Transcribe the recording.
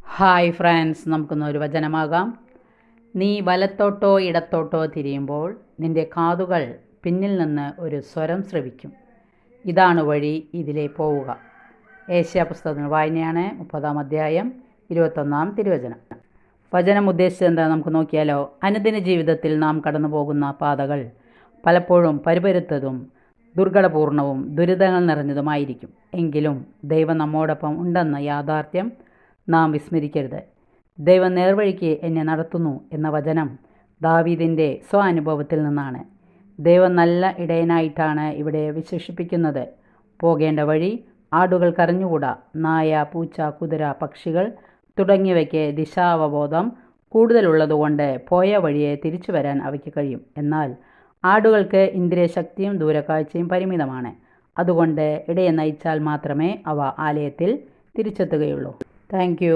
Hi friends, നമുക്കൊന്നൊരു വചനമാകാം. നീ വലത്തോട്ടോ ഇടത്തോട്ടോ തിരിയുമ്പോൾ നിന്റെ കാതുകൾ പിന്നിൽ നിന്ന് ഒരു സ്വരം ശ്രവിക്കും. ഇതാണ് വഴി, ഇതിലേ പോവുക. ഏഷ്യാ പുസ്തകത്തിന് വായനയാണ് 30-ാം അധ്യായം 21-ാം തിരുവചനം. വചനം ഉദ്ദേശിച്ചത് എന്താ നമുക്ക് നോക്കിയാലോ. അനുദിന ജീവിതത്തിൽ നാം കടന്നു പോകുന്ന പാതകൾ പലപ്പോഴും പരിപരുത്തതും ദുർഘടപൂർണവും ദുരിതങ്ങൾ നിറഞ്ഞതുമായിരിക്കും. എങ്കിലും ദൈവം നമ്മോടൊപ്പം ഉണ്ടെന്ന യാഥാർത്ഥ്യം നാം വിസ്മരിക്കരുത്. ദൈവം നേർവഴിക്ക് എന്നെ നടത്തുന്നു എന്ന വചനം ദാവീദിൻ്റെ സ്വാനുഭവത്തിൽ നിന്നാണ്. ദൈവം നല്ല ഇടയനായിട്ടാണ് ഇവിടെ വിശേഷിപ്പിക്കുന്നത്. പോകേണ്ട വഴി ആടുകൾക്കറിഞ്ഞുകൂടാ. നായ, പൂച്ച, കുതിര, പക്ഷികൾ തുടങ്ങിയവയ്ക്ക് ദിശാവബോധം കൂടുതലുള്ളതുകൊണ്ട് പോയ വഴിയെ തിരിച്ചു വരാൻ അവയ്ക്ക് കഴിയും. എന്നാൽ ആടുകൾക്ക് ഇന്ദ്രിയശക്തിയും ദൂരക്കാഴ്ചയും പരിമിതമാണ്. അതുകൊണ്ട് ഇടയെ നയിച്ചാൽ മാത്രമേ അവ ആലയത്തിൽ തിരിച്ചെത്തുകയുള്ളൂ. Thank you.